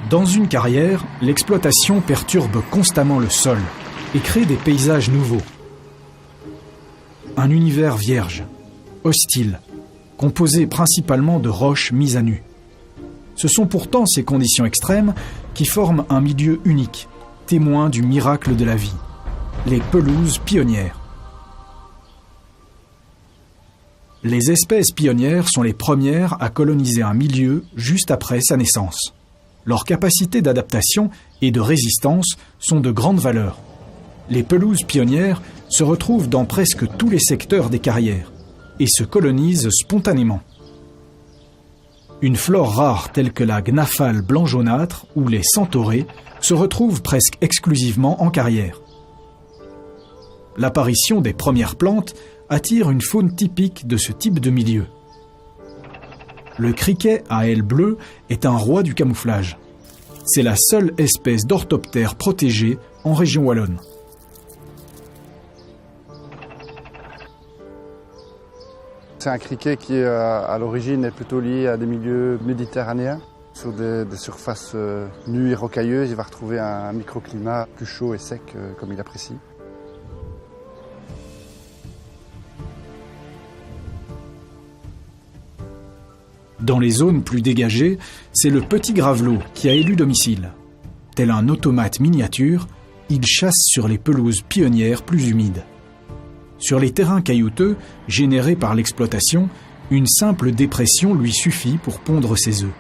Dans une carrière, l'exploitation perturbe constamment le sol et crée des paysages nouveaux. Un univers vierge, hostile, composé principalement de roches mises à nu. Ce sont pourtant ces conditions extrêmes qui forment un milieu unique, témoin du miracle de la vie, les pelouses pionnières. Les espèces pionnières sont les premières à coloniser un milieu juste après sa naissance. Leurs capacités d'adaptation et de résistance sont de grande valeur. Les pelouses pionnières se retrouvent dans presque tous les secteurs des carrières et se colonisent spontanément. Une flore rare telle que la gnafale blanc-jaunâtre ou les centaurées se retrouve presque exclusivement en carrière. L'apparition des premières plantes attire une faune typique de ce type de milieu. Le criquet à ailes bleues est un roi du camouflage. C'est la seule espèce d'orthoptère protégée en région wallonne. C'est un criquet qui, à l'origine, est plutôt lié à des milieux méditerranéens. Sur des surfaces nues et rocailleuses, il va retrouver un microclimat plus chaud et sec, comme il apprécie. Dans les zones plus dégagées, c'est le petit gravelot qui a élu domicile. Tel un automate miniature, il chasse sur les pelouses pionnières plus humides. Sur les terrains caillouteux, générés par l'exploitation, une simple dépression lui suffit pour pondre ses œufs.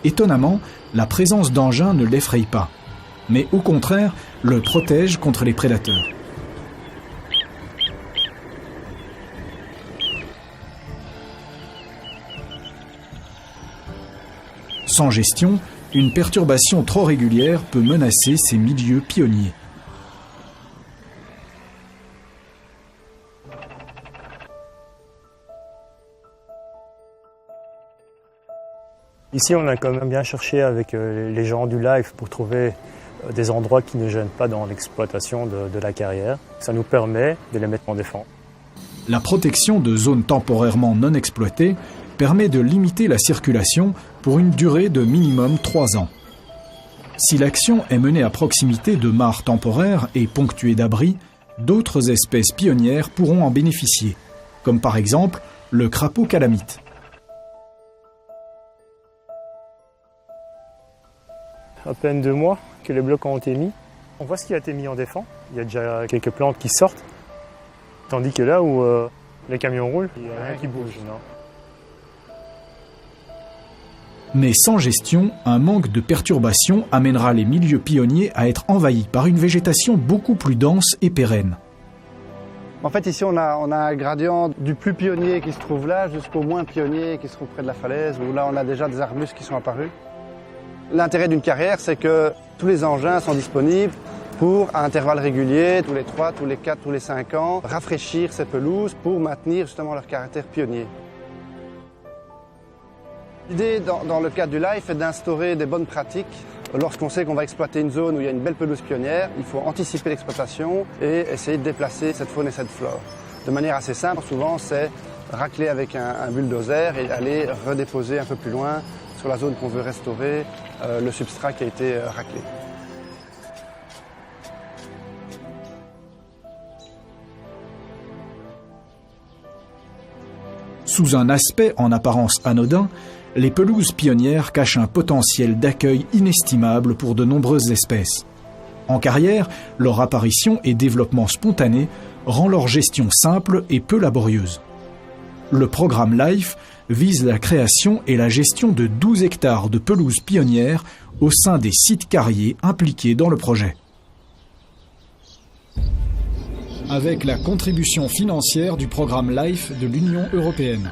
Étonnamment, la présence d'engins ne l'effraie pas, mais au contraire, le protège contre les prédateurs. Sans gestion, une perturbation trop régulière peut menacer ces milieux pionniers. Ici, on a quand même bien cherché avec les gens du LIFE pour trouver des endroits qui ne gênent pas dans l'exploitation de la carrière. Ça nous permet de les mettre en défense. La protection de zones temporairement non exploitées permet de limiter la circulation pour une durée de minimum 3 ans. Si l'action est menée à proximité de mares temporaires et ponctuée d'abris, d'autres espèces pionnières pourront en bénéficier, comme par exemple le crapaud calamite. À peine 2 mois que les blocs ont été mis. On voit ce qui a été mis en défense. Il y a déjà quelques plantes qui sortent. Tandis que là où les camions roulent, il n'y a rien qui bouge. Non. Mais sans gestion, un manque de perturbation amènera les milieux pionniers à être envahis par une végétation beaucoup plus dense et pérenne. En fait, ici, on a un gradient du plus pionnier qui se trouve là jusqu'au moins pionnier qui se trouve près de la falaise, où là, on a déjà des arbustes qui sont apparus. L'intérêt d'une carrière, c'est que tous les engins sont disponibles pour, à intervalles réguliers, tous les 3, tous les 4, tous les 5 ans, rafraîchir ces pelouses pour maintenir justement leur caractère pionnier. L'idée dans le cadre du LIFE est d'instaurer des bonnes pratiques. Lorsqu'on sait qu'on va exploiter une zone où il y a une belle pelouse pionnière, il faut anticiper l'exploitation et essayer de déplacer cette faune et cette flore. De manière assez simple, souvent, c'est racler avec un bulldozer et aller redéposer un peu plus loin sur la zone qu'on veut restaurer le substrat qui a été raclé. Sous un aspect en apparence anodin, les pelouses pionnières cachent un potentiel d'accueil inestimable pour de nombreuses espèces. En carrière, leur apparition et développement spontané rend leur gestion simple et peu laborieuse. Le programme LIFE vise la création et la gestion de 12 hectares de pelouses pionnières au sein des sites carriers impliqués dans le projet. Avec la contribution financière du programme LIFE de l'Union européenne.